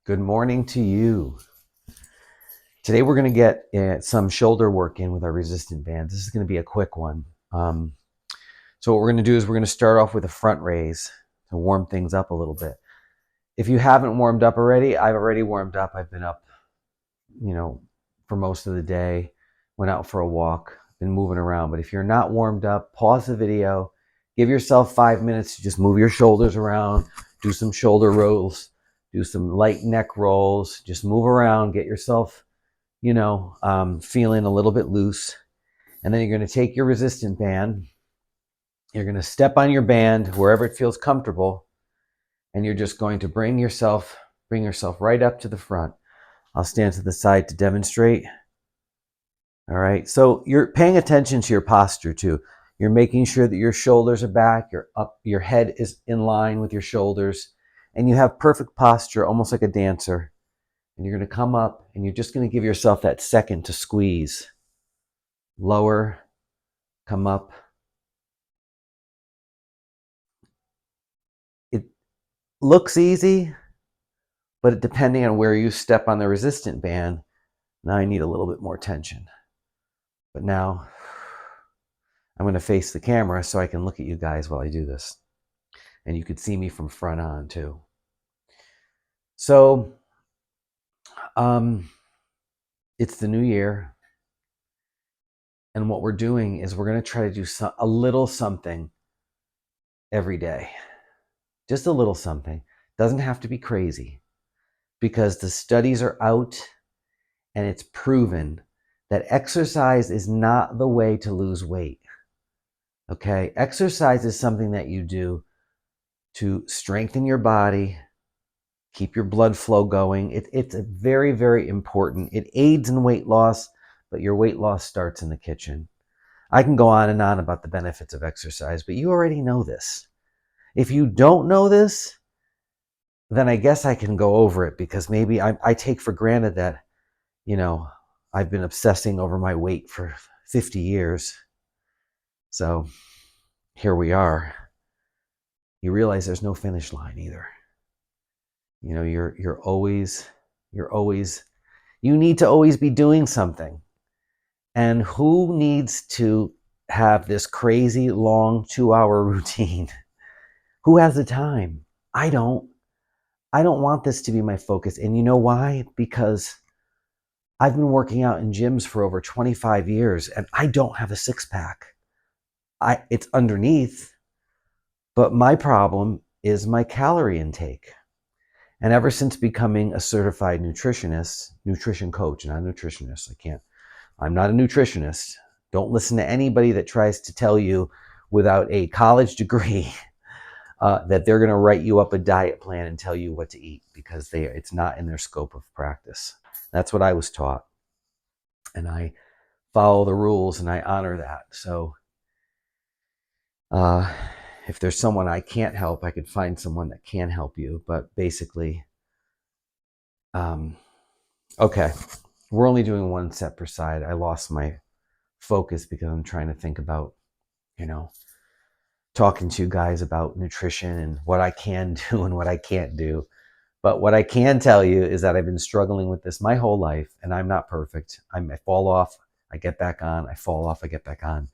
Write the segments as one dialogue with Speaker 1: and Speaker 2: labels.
Speaker 1: Good morning to you. Today we're going to get some shoulder work in with our resistant band. This is going to be a quick one. So what we're going to do is we're going to start off with a front raise to warm things up a little bit. If you haven't warmed up already, I've already warmed up. I've been up, for most of the day, went out for a walk, been moving around. But if you're not warmed up, pause the video, give yourself 5 minutes to just move your shoulders around, do some shoulder rolls, do some light neck rolls, just move around, get yourself, feeling a little bit loose. And then you're going to take your resistant band, you're going to step on your band wherever it feels comfortable, and you're just going to bring yourself right up to the front. I'll stand to the side to demonstrate. All right, so you're paying attention to your posture too. You're making sure that your shoulders are back, your head is in line with your shoulders, and you have perfect posture, almost like a dancer. And you're going to come up and you're just going to give yourself that second to squeeze. Lower, come up. It looks easy, but depending on where you step on the resistant band, now I need a little bit more tension. But now I'm going to face the camera so I can look at you guys while I do this. And you could see me from front on too. So, it's the new year. And what we're doing is we're going to try to do a little something every day. Just a little something. Doesn't have to be crazy, because the studies are out and it's proven that exercise is not the way to lose weight. Okay? Exercise is something that you do to strengthen your body, keep your blood flow going. It's a very, very important. It aids in weight loss, but your weight loss starts in the kitchen. I can go on and on about the benefits of exercise, but you already know this. If you don't know this, then I guess I can go over it, because maybe I take for granted that, I've been obsessing over my weight for 50 years. So here we are. You realize there's no finish line either. You need to always be doing something. And who needs to have this crazy long 2-hour routine? Who has the time? I don't want this to be my focus. And you know why? Because I've been working out in gyms for over 25 years and I don't have a six pack. It's underneath, but my problem is my calorie intake. And ever since becoming a certified nutrition coach, not a nutritionist, I'm not a nutritionist. Don't listen to anybody that tries to tell you without a college degree that they're going to write you up a diet plan and tell you what to eat, because it's not in their scope of practice. That's what I was taught. And I follow the rules and I honor that. So if there's someone I can't help, I could find someone that can help you. But basically, okay, we're only doing one set per side. I lost my focus because I'm trying to think about, talking to you guys about nutrition and what I can do and what I can't do. But what I can tell you is that I've been struggling with this my whole life, and I'm not perfect. I fall off, I get back on. I fall off, I get back on.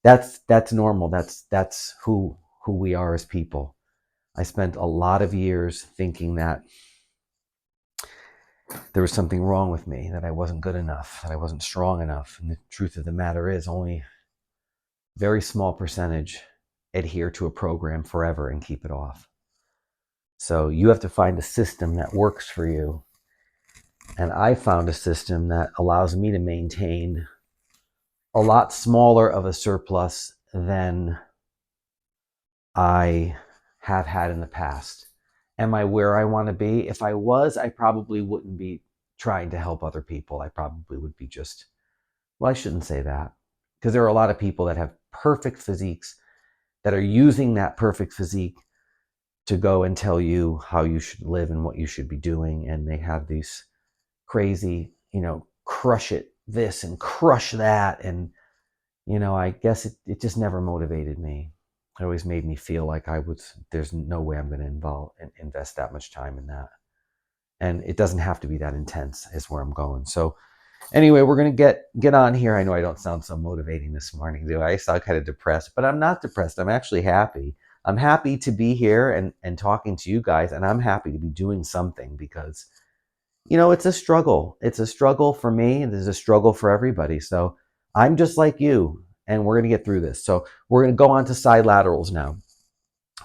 Speaker 1: That's normal. That's who we are as people. I spent a lot of years thinking that there was something wrong with me, that I wasn't good enough, that I wasn't strong enough. And the truth of the matter is, only a very small percentage adhere to a program forever and keep it off. So you have to find a system that works for you. And I found a system that allows me to maintain a lot smaller of a surplus than I have had in the past. Am I where I want to be? If I was, I probably wouldn't be trying to help other people. I probably would be I shouldn't say that, because there are a lot of people that have perfect physiques that are using that perfect physique to go and tell you how you should live and what you should be doing. And they have these crazy, crush it this and crush that. And, I guess it just never motivated me. It always made me feel like there's no way I'm going to invest that much time in that. And it doesn't have to be that intense is where I'm going. So anyway, we're going to get on here. I know I don't sound so motivating this morning, do I? I sound kind of depressed, but I'm not depressed. I'm actually happy. I'm happy to be here and talking to you guys, and I'm happy to be doing something because, it's a struggle. It's a struggle for me, and there's a struggle for everybody. So I'm just like you, and we're going to get through this. So we're going to go on to side laterals now.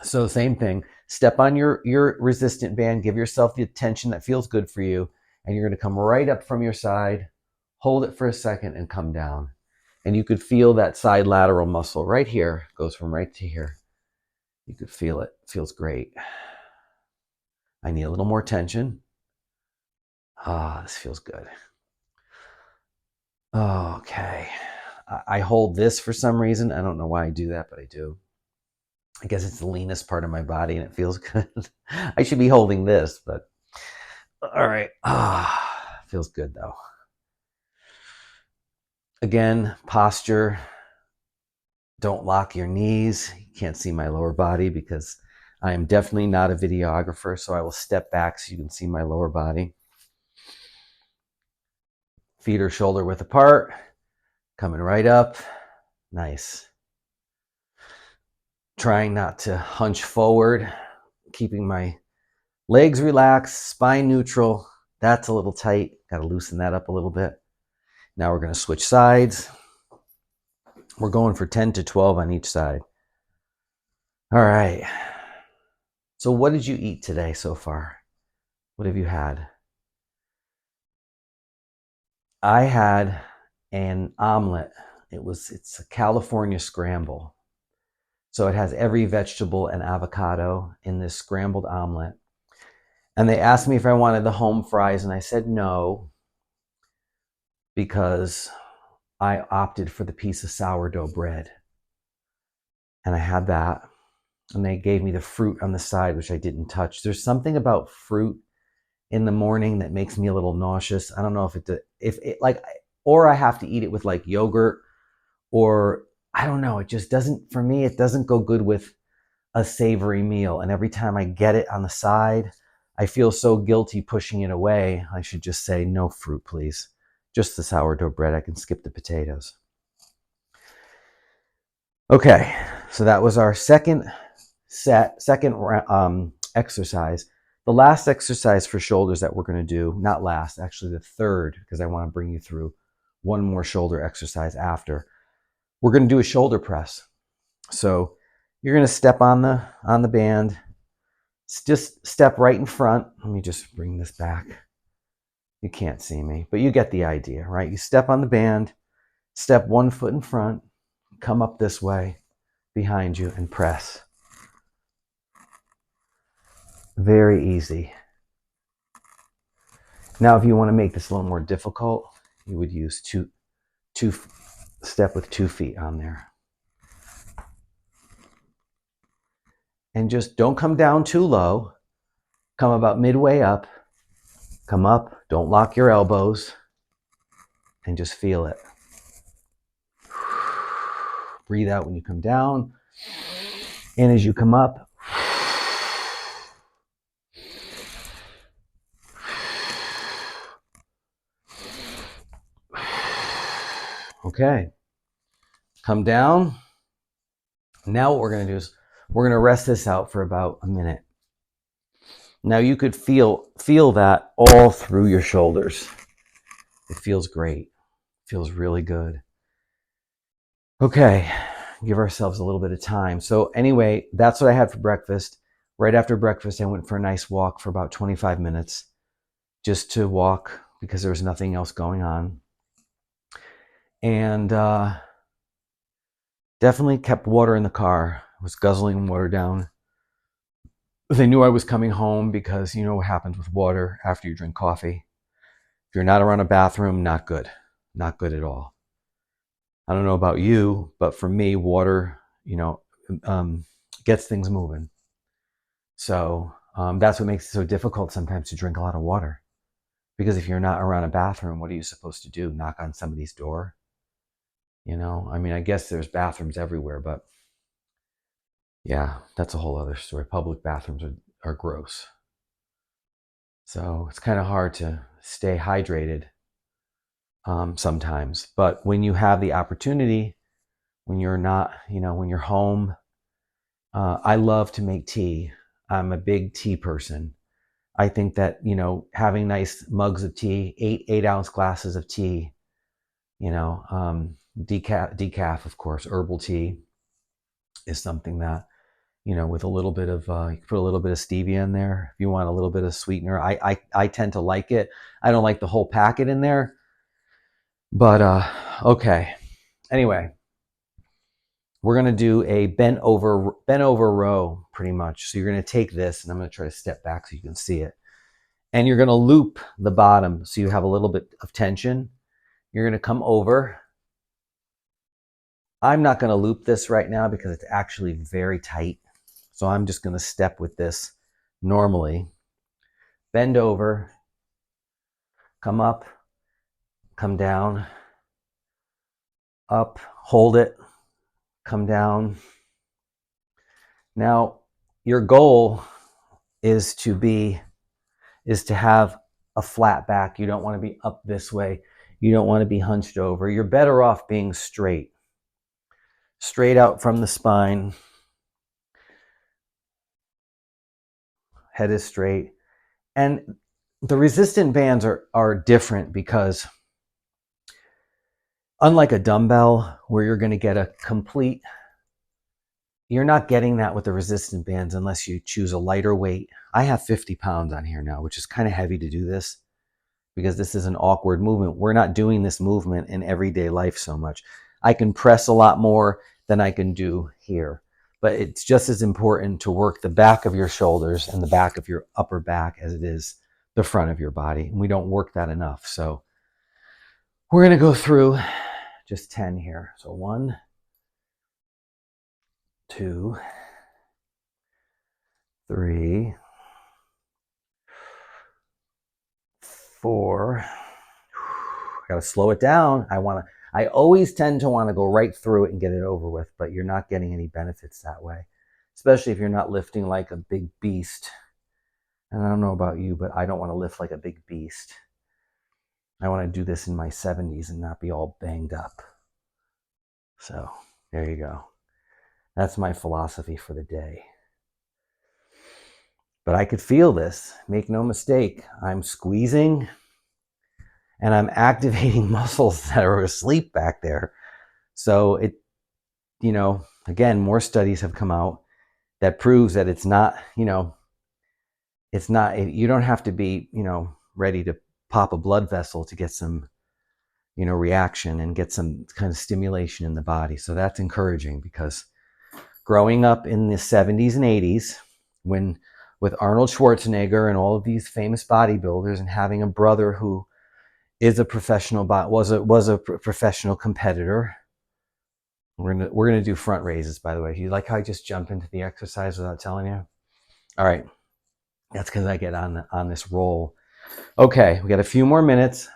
Speaker 1: So same thing, step on your resistant band, give yourself the tension that feels good for you, and you're going to come right up from your side, hold it for a second, and come down. And you could feel that side lateral muscle right here, goes from right to here. You could feel it. It feels great. I need a little more tension. This feels good. Okay. I hold this for some reason. I don't know why I do that, but I do. I guess it's the leanest part of my body and it feels good. I should be holding this, but all right. Feels good though. Again, posture. Don't lock your knees. You can't see my lower body because I am definitely not a videographer, so I will step back so you can see my lower body. Feet are shoulder width apart, coming right up. Nice. Trying not to hunch forward, keeping my legs relaxed, spine neutral. That's a little tight. Got to loosen that up a little bit. Now we're going to switch sides. We're going for 10 to 12 on each side. All right. So what did you eat today so far? What have you had? I had an omelet. It's a California scramble. So it has every vegetable and avocado in this scrambled omelet. And they asked me if I wanted the home fries, and I said no, because I opted for the piece of sourdough bread. And I had that. And they gave me the fruit on the side, which I didn't touch. There's something about fruit in the morning that makes me a little nauseous. I don't know if it like, or I have to eat it with like yogurt, or I don't know. It just doesn't, for me, it doesn't go good with a savory meal. And every time I get it on the side, I feel so guilty pushing it away. I should just say no fruit, please. Just the sourdough bread. I can skip the potatoes. Okay, so that was our second exercise. The last exercise for shoulders that we're going to do, not last, actually the third, because I want to bring you through one more shoulder exercise after. We're going to do a shoulder press. So you're going to step on the band. Just step right in front. Let me just bring this back. You can't see me, but you get the idea, right? You step on the band, step 1 foot in front, come up this way behind you and press. Very easy. Now, if you want to make this a little more difficult, you would use step with 2 feet on there. And just don't come down too low. Come about midway up. Come up. Don't lock your elbows. And just feel it. Breathe out when you come down. And as you come up, okay. Come down. Now what we're going to do is we're going to rest this out for about a minute. Now you could feel that all through your shoulders. It feels great. It feels really good. Okay, give ourselves a little bit of time. So anyway, that's what I had for breakfast. Right after breakfast, I went for a nice walk for about 25 minutes just to walk because there was nothing else going on. And definitely kept water in the car. I was guzzling water down. They knew I was coming home because you know what happens with water after you drink coffee. If you're not around a bathroom, not good. Not good at all. I don't know about you, but for me, water, gets things moving. So that's what makes it so difficult sometimes to drink a lot of water. Because if you're not around a bathroom, what are you supposed to do? Knock on somebody's door? I guess there's bathrooms everywhere, but yeah, that's a whole other story. Public bathrooms are gross. So it's kind of hard to stay hydrated sometimes. But when you have the opportunity, when you're not, when you're home, I love to make tea. I'm a big tea person. I think that, having nice mugs of tea, 8 ounce glasses of tea, decaf, of course, herbal tea is something that, with a little bit of, you can put a little bit of stevia in there if you want a little bit of sweetener. I tend to like it. I don't like the whole packet in there, but okay. Anyway, we're going to do a bent over row pretty much. So you're going to take this, and I'm going to try to step back so you can see it. And you're going to loop the bottom so you have a little bit of tension. You're going to come over. I'm not going to loop this right now because it's actually very tight. So I'm just going to step with this normally. Bend over, come up, come down, up, hold it, come down. Now, your goal is to have a flat back. You don't want to be up this way. You don't want to be hunched over. You're better off being straight out from the spine. Head is straight. And the resistant bands are different because unlike a dumbbell where you're going to get a complete, you're not getting that with the resistant bands unless you choose a lighter weight. I have 50 pounds on here now, which is kind of heavy to do this because this is an awkward movement. We're not doing this movement in everyday life so much. I can press a lot more than I can do here, but it's just as important to work the back of your shoulders and the back of your upper back as it is the front of your body. And we don't work that enough. So we're going to go through just 10 here. So 1, 2, 3, 4. Got to slow it down. I always tend to want to go right through it and get it over with, but you're not getting any benefits that way, especially if you're not lifting like a big beast. And I don't know about you, but I don't want to lift like a big beast. I want to do this in my 70s and not be all banged up. So there you go. That's my philosophy for the day. But I could feel this. Make no mistake. I'm squeezing and I'm activating muscles that are asleep back there. So it, again, more studies have come out that proves that it's not, you don't have to be, ready to pop a blood vessel to get some, reaction and get some kind of stimulation in the body. So that's encouraging because growing up in the 70s and 80s, with Arnold Schwarzenegger and all of these famous bodybuilders, and having a brother who is a professional, was a professional competitor. We're gonna do front raises, by the way. You like how I just jumped into the exercise without telling you? All right, that's because I get on this roll. Okay, we got a few more minutes.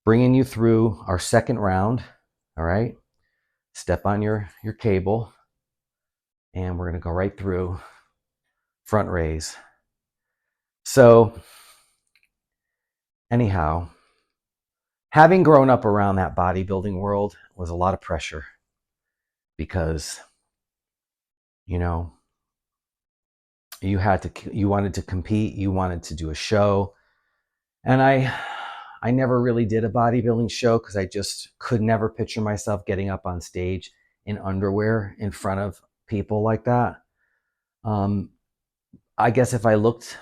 Speaker 1: Bringing you through our second round. All right, step on your cable, and we're gonna go right through front raise. So anyhow, having grown up around that bodybuilding world was a lot of pressure because, you wanted to compete, you wanted to do a show. And I never really did a bodybuilding show because I just could never picture myself getting up on stage in underwear in front of people like that. I guess if I looked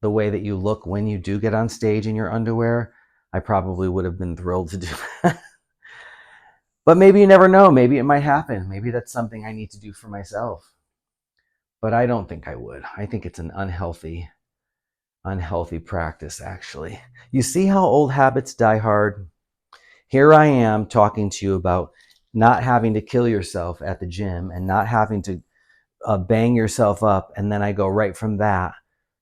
Speaker 1: the way that you look when you do get on stage in your underwear, I probably would have been thrilled to do that. But maybe you never know. Maybe it might happen. Maybe that's something I need to do for myself. But I don't think I would. I think it's an unhealthy practice, actually. You see how old habits die hard? Here I am talking to you about not having to kill yourself at the gym and not having to bang yourself up. And then I go right from that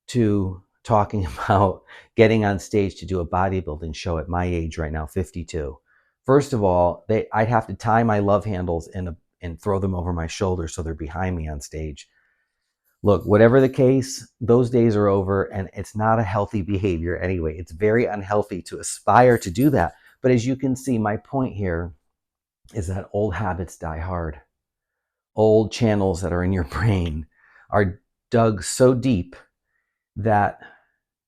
Speaker 1: to talking about getting on stage to do a bodybuilding show at my age right now, 52. First of all, I'd have to tie my love handles and throw them over my shoulder so they're behind me on stage. Look, whatever the case, those days are over, and it's not a healthy behavior anyway. It's very unhealthy to aspire to do that. But as you can see, my point here is that old habits die hard. Old channels that are in your brain are dug so deep that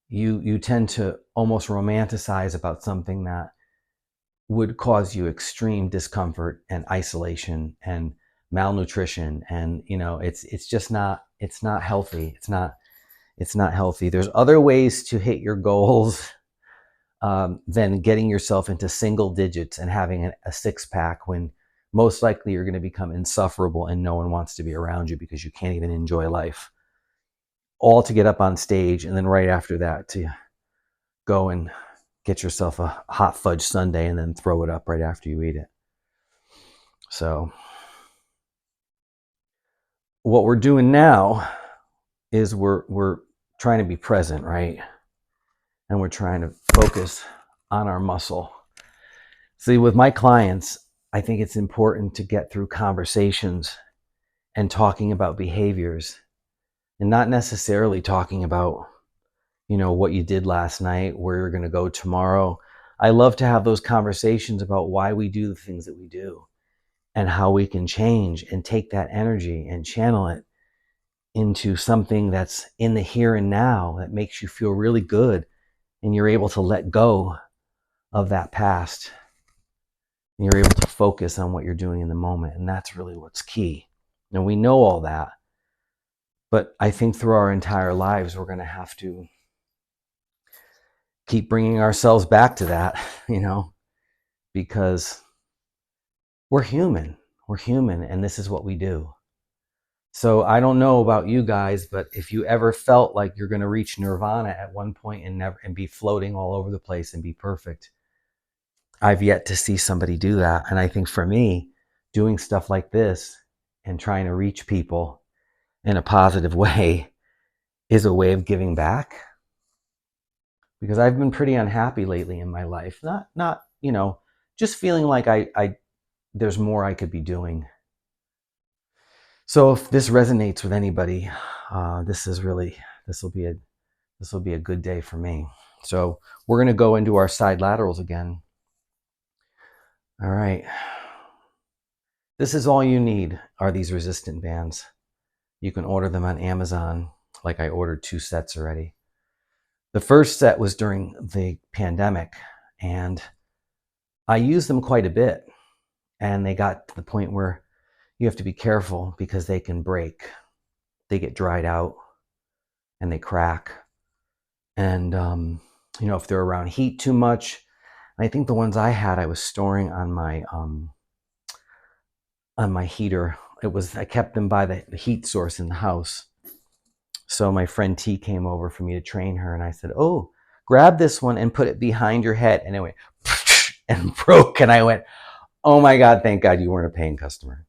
Speaker 1: you tend to almost romanticize about something that would cause you extreme discomfort and isolation and malnutrition. And it's just not, it's not healthy. It's not healthy. There's other ways to hit your goals than getting yourself into single digits and having a six-pack when most likely you're going to become insufferable and no one wants to be around you because you can't even enjoy life. All to get up on stage and then right after that to go and get yourself a hot fudge sundae and then throw it up right after you eat it. So what we're doing now is we're trying to be present, right? And we're trying to focus on our muscle. See, with my clients, I think it's important to get through conversations and talking about behaviors and not necessarily talking about, what you did last night, where you're going to go tomorrow. I love to have those conversations about why we do the things that we do and how we can change and take that energy and channel it into something that's in the here and now that makes you feel really good, and you're able to let go of that past. And you're able to focus on what you're doing in the moment, and that's really what's key. And we know all that, but I think through our entire lives, we're going to have to keep bringing ourselves back to that, because we're human. We're human, and this is what we do. So I don't know about you guys, but if you ever felt like you're going to reach nirvana at one point and be floating all over the place and be perfect, I've yet to see somebody do that. And I think for me, doing stuff like this and trying to reach people in a positive way is a way of giving back. Because I've been pretty unhappy lately in my life. Not, just feeling like I there's more I could be doing. So if this resonates with anybody, this will be a good day for me. So we're going to go into our side laterals again. All right. This is all you need are these resistant bands. You can order them on Amazon, like I ordered 2 sets already. The first set was during the pandemic, and I used them quite a bit. And they got to the point where you have to be careful because they can break. They get dried out and they crack. And, if they're around heat too much, I think the ones I had, I was storing on my heater. I kept them by the heat source in the house. So my friend T came over for me to train her, and I said, "Oh, grab this one and put it behind your head." And it went and broke. And I went, "Oh my God, thank God you weren't a paying customer."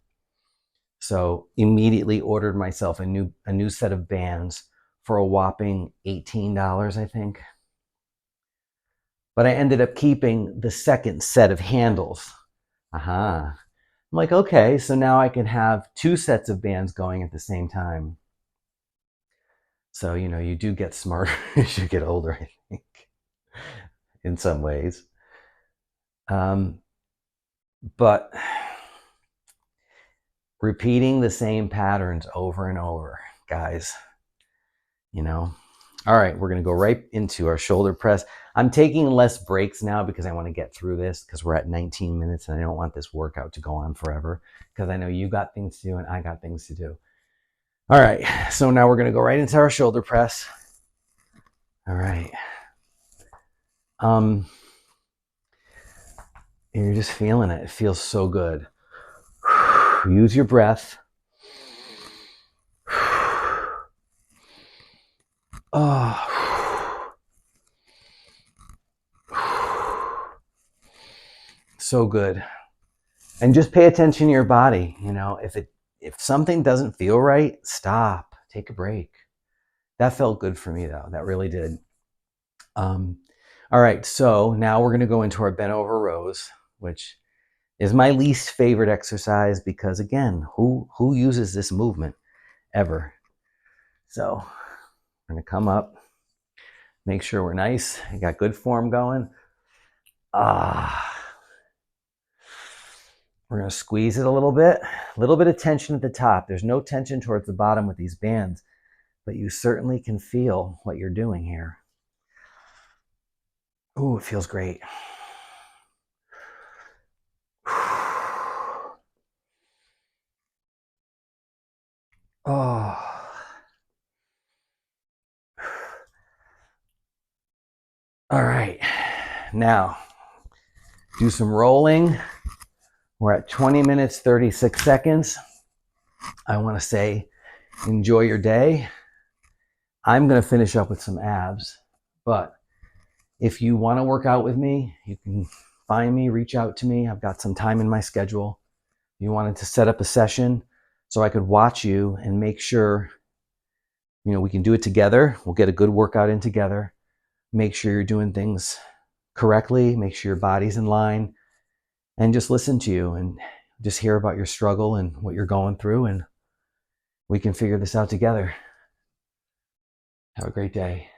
Speaker 1: So immediately ordered myself a new set of bands for a whopping $18, I think. But I ended up keeping the second set of handles. I'm like, okay, so now I can have 2 sets of bands going at the same time. So, you do get smarter as you get older, I think, in some ways. But repeating the same patterns over and over, guys, All right, we're going to go right into our shoulder press. I'm taking less breaks now because I want to get through this because we're at 19 minutes and I don't want this workout to go on forever because I know you got things to do and I got things to do. All right, so now we're going to go right into our shoulder press. All right. You're just feeling it. It feels so good. Use your breath. Oh. So good. And just pay attention to your body. If something doesn't feel right, stop. Take a break. That felt good for me, though. That really did. All right, so now we're going to go into our bent over rows, which is my least favorite exercise because, again, who uses this movement ever? So we're going to come up, make sure we're nice. You got good form going. We're going to squeeze it a little bit of tension at the top. There's no tension towards the bottom with these bands, but you certainly can feel what you're doing here. Ooh, it feels great. Oh. All right. Now, do some rolling. We're at 20 minutes, 36 seconds. I want to say, enjoy your day. I'm going to finish up with some abs, but if you want to work out with me, you can find me, reach out to me. I've got some time in my schedule. You wanted to set up a session so I could watch you and make sure, we can do it together. We'll get a good workout in together. Make sure you're doing things correctly. Make sure your body's in line, and just listen to you and just hear about your struggle and what you're going through, and we can figure this out together. Have a great day.